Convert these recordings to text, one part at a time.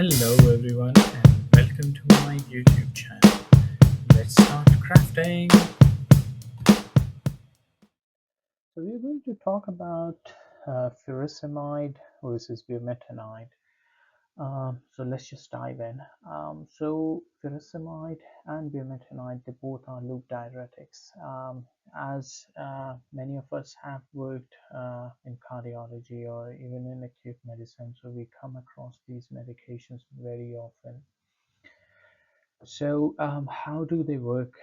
Hello everyone and welcome to my YouTube channel. Let's start crafting. So we're going to talk about furosemide versus bumetanide. So let's just dive in. So furosemide and bumetanide, they both are loop diuretics. As many of us have worked in cardiology or even in acute medicine, so we come across these medications very often. So how do they work?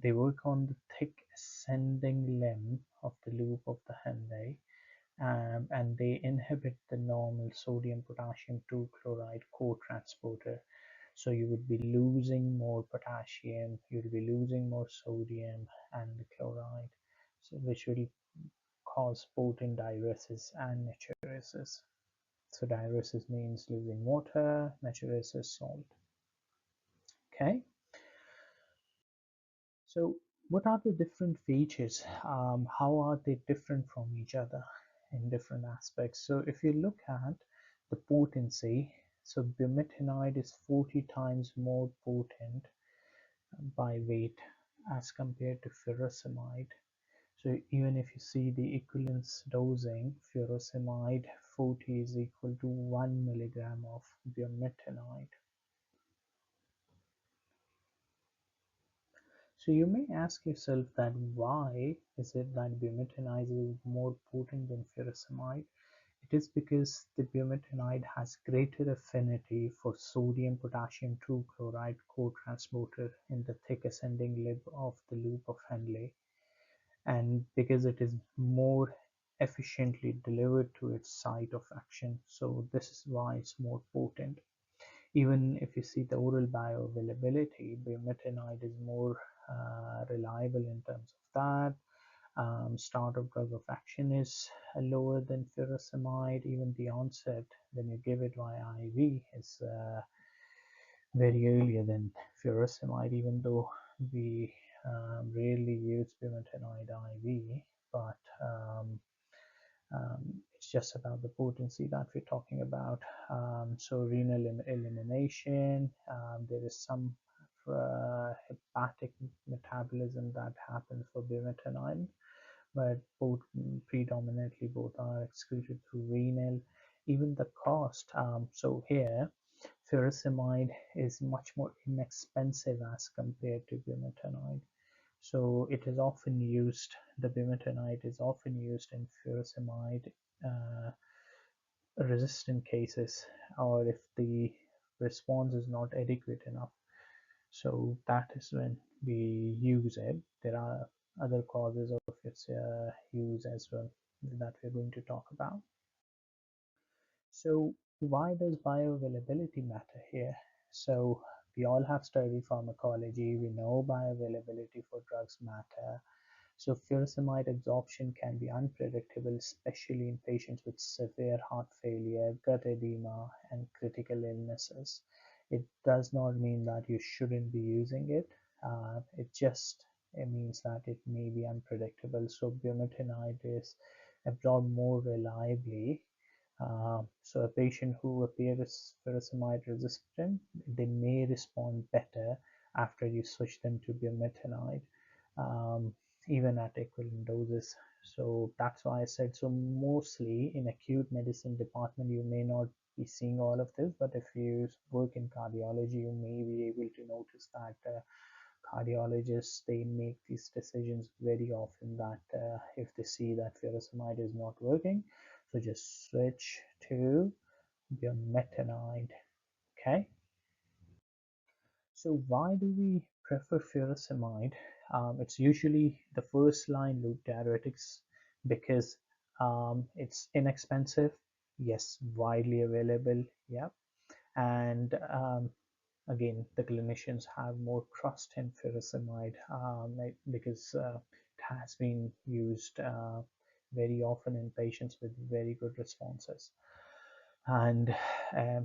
They work on the thick ascending limb of the loop of the Henle, and they inhibit the normal sodium potassium 2 chloride co-transporter. So you would be losing more potassium, you'll be losing more sodium and the chloride, so which will cause potent diuresis and natriuresis. So diuresis means losing water, natriuresis salt. Okay. So what are the different features? How are they different from each other in different aspects? So if you look at the potency, so bumetanide is 40 times more potent by weight as compared to furosemide. So even if you see the equivalence dosing, furosemide 40 is equal to 1 milligram of bumetanide. So you may ask yourself that why is it that bumetanide is more potent than furosemide? It is because the bumetanide has greater affinity for sodium potassium 2 chloride co-transporter in the thick ascending limb of the loop of Henle, and because it is more efficiently delivered to its site of action. So this is why it's more potent. Even if you see the oral bioavailability, bumetanide is more reliable in terms of that. Start of drug of action is lower than furosemide. Even the onset, when you give it via IV, is very earlier than furosemide, even though we rarely use bumetanide IV, but it's just about the potency that we're talking about. So renal elimination, there is some hepatic metabolism that happens for bumetanide, but both predominantly both are excreted through renal. Even the cost, so here furosemide is much more inexpensive as compared to bumetanide. So it is often used, the bumetanide is often used in furosemide uh, resistant cases, or if the response is not adequate enough. So that is when we use it. There are other causes of its use as well that we're going to talk about. So why does bioavailability matter here? So we all have studied pharmacology. We know bioavailability for drugs matter. So furosemide absorption can be unpredictable, especially in patients with severe heart failure, gut edema, and critical illnesses. It does not mean that you shouldn't be using it. It means that it may be unpredictable. So bumetanide is absorbed more reliably. So a patient who appears furosemide resistant, they may respond better after you switch them to bumetanide. Even at equivalent doses. So that's why I said, so mostly in acute medicine department you may not be seeing all of this, but if you work in cardiology you may be able to notice that cardiologists, they make these decisions very often, that if they see that furosemide is not working, so just switch to bumetanide. Okay, so why do we prefer furosemide? It's usually the first line loop diuretics because it's inexpensive, yes, widely available, yeah, and again, the clinicians have more trust in furosemide because it has been used very often in patients with very good responses, and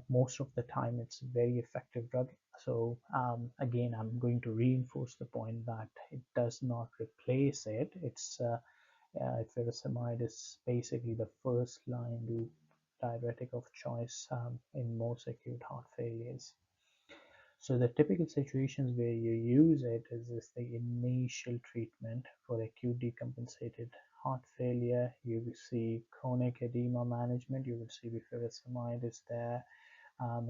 most of the time it's a very effective drug. So again, I'm going to reinforce the point that it does not replace it. It's furosemide is basically the first line loop diuretic of choice in most acute heart failures. So the typical situations where you use it is the initial treatment for acute decompensated heart failure. You will see chronic edema management. You will see the furosemide is there.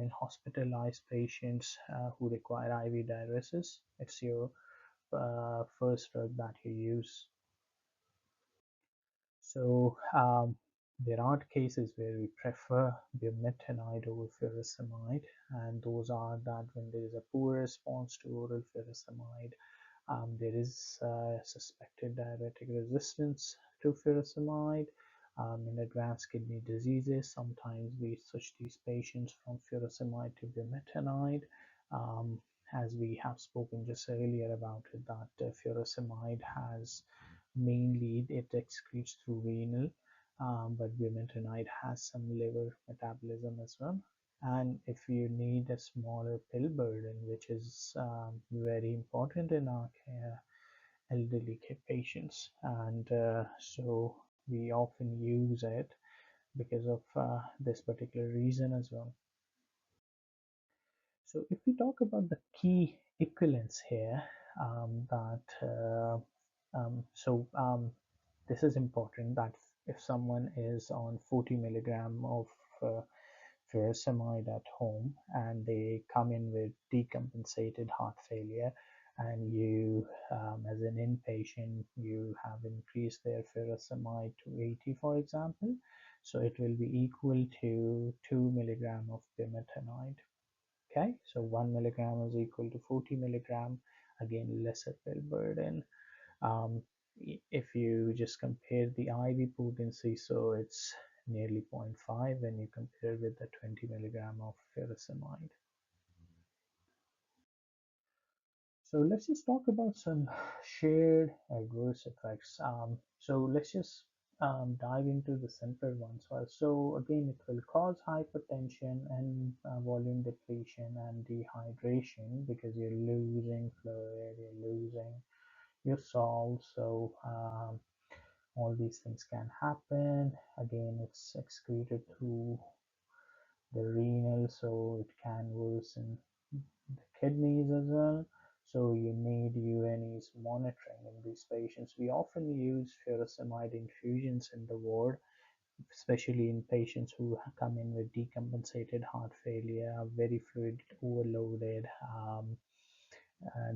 In hospitalized patients who require IV diuresis, it's your first drug that you use. So there are cases where we prefer bumetanide over furosemide, and those are that when there is a poor response to oral furosemide, there is suspected diuretic resistance to furosemide. In advanced kidney diseases, sometimes we switch these patients from furosemide to bumetanide. Um, as we have spoken just earlier about it, that furosemide has mainly it excretes through renal, but bumetanide has some liver metabolism as well. And if you need a smaller pill burden, which is very important in our elderly patients, and so we often use it because of this particular reason as well. So if we talk about the key equivalence here, that this is important that if someone is on 40 milligram of uh, furosemide at home and they come in with decompensated heart failure, and you as an inpatient you have increased their furosemide to 80, for example, so it will be equal to 2 milligram of bumetanide. Okay, so 1 milligram is equal to 40 milligram, again lesser pill burden. um, if you just compare the IV potency, so it's nearly zero point 0.5 when you compare with the 20 milligram of furosemide. So let's just talk about some shared adverse effects. So let's just dive into the simpler ones first. So again, it will cause hypertension and volume depletion and dehydration because you're losing fluid, you're losing your salt. So all these things can happen. Again, it's excreted through the renal, so it can worsen the kidneys as well. So you need UNEs monitoring in these patients. We often use furosemide infusions in the ward, especially in patients who come in with decompensated heart failure, very fluid overloaded.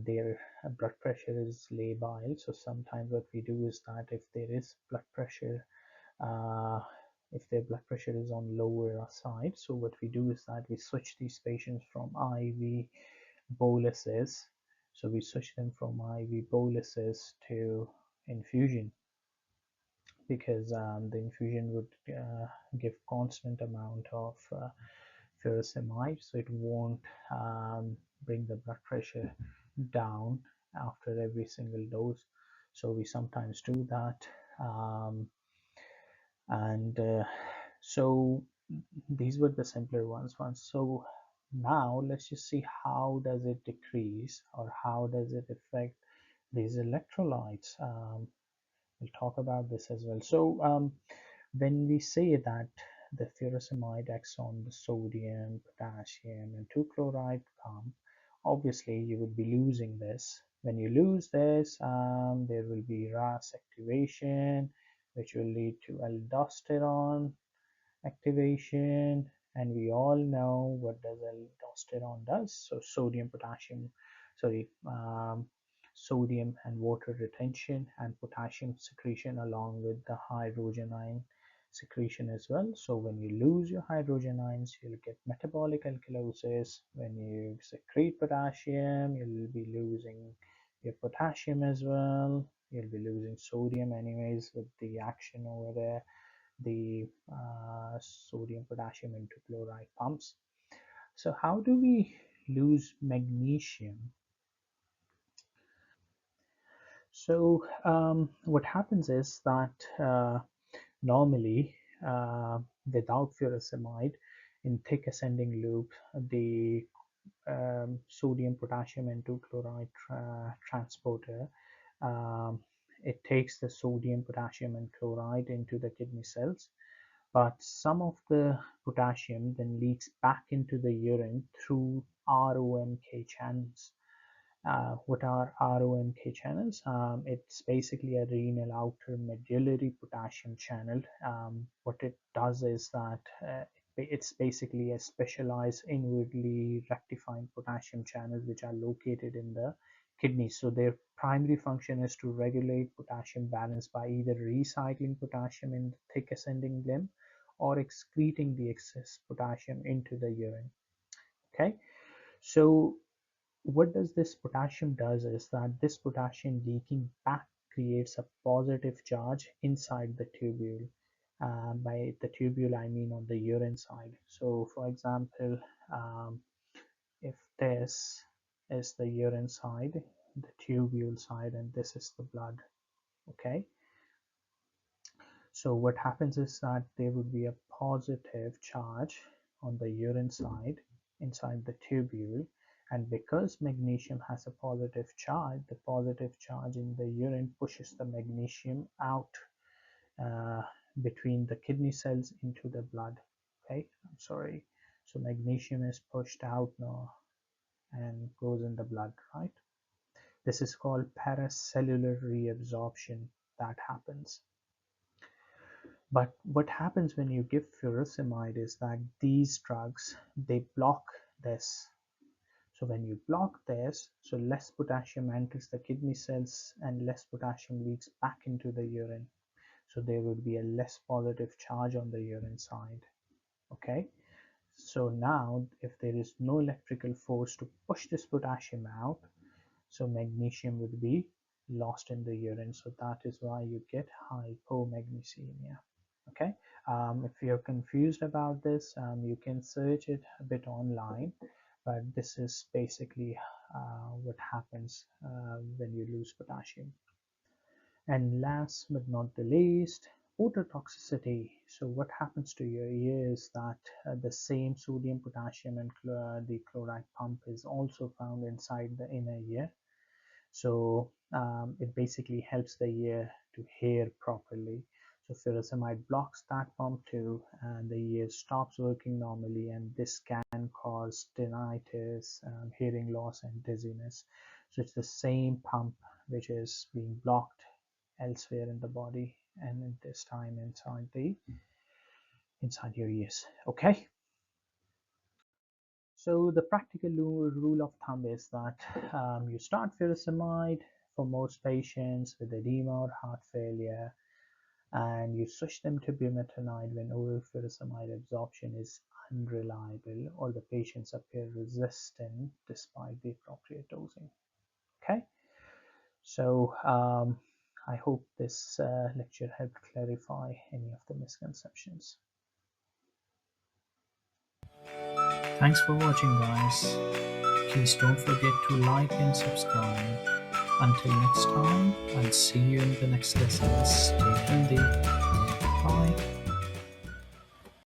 Their blood pressure is labile. So sometimes what we do is that if there is blood pressure, uh, if their blood pressure is on lower side, so what we do is that we switch these patients from IV boluses. So we switch them from IV boluses to infusion because the infusion would give constant amount of furosemide, so it won't bring the blood pressure down after every single dose. So we sometimes do that, and so these were the simpler ones. So now let's just see how does it decrease or how does it affect these electrolytes. We'll talk about this as well. So when we say that the furosemide acts on the sodium, potassium, and 2-chloride pump, obviously you would be losing this. When you lose this, there will be RAS activation, which will lead to aldosterone activation, and we all know what does aldosterone does. So sodium and water retention and potassium secretion along with the hydrogen ion secretion as well. So when you lose your hydrogen ions, you'll get metabolic alkalosis. When you secrete potassium, you'll be losing your potassium as well. You'll be losing sodium anyways with the action over there, the sodium, potassium into chloride pumps. So how do we lose magnesium? So what happens is that normally without furosemide in thick ascending loop, the sodium, potassium, and 2-chloride transporter, um, it takes the sodium, potassium, and chloride into the kidney cells. But some of the potassium then leaks back into the urine through ROMK channels. What are ROMK channels? It's basically a renal outer medullary potassium channel. What it does is that it's basically a specialized inwardly rectifying potassium channels which are located in the kidneys. So their primary function is to regulate potassium balance by either recycling potassium in the thick ascending limb or excreting the excess potassium into the urine. Okay, so what does this potassium does is that this potassium leaking back creates a positive charge inside the tubule. By the tubule, I mean on the urine side. So, for example, if this is the urine side, the tubule side, and this is the blood, okay? So what happens is that there would be a positive charge on the urine side inside the tubule, and because magnesium has a positive charge, the positive charge in the urine pushes the magnesium out uh, between the kidney cells into the blood. Okay, I'm sorry. So magnesium is pushed out now and goes in the blood, right? This is called paracellular reabsorption that happens. But what happens when you give furosemide is that these drugs, they block this. So when you block this, so less potassium enters the kidney cells and less potassium leaks back into the urine. So there would be a less positive charge on the urine side. Okay. So now if there is no electrical force to push this potassium out, so magnesium would be lost in the urine. So that is why you get hypomagnesemia. Okay, if you're confused about this, you can search it a bit online, but this is basically what happens when you lose potassium. And last but not the least, ototoxicity. So what happens to your ear is that the same sodium, potassium, and the chloride pump is also found inside the inner ear. So it basically helps the ear to hear properly. So furosemide blocks that pump too, and the ear stops working normally, and this can cause tinnitus, hearing loss, and dizziness. So it's the same pump which is being blocked elsewhere in the body, and at this time inside your ears. Okay. So the practical rule of thumb is that you start furosemide for most patients with edema or heart failure, and you switch them to bumetanide when oral furosemide absorption is unreliable or the patients appear resistant despite the appropriate dosing. Okay, so I hope this lecture helped clarify any of the misconceptions. Thanks for watching, guys. Please don't forget to like and subscribe. Until next time, I'll see you in the next lesson. Stay healthy. Bye.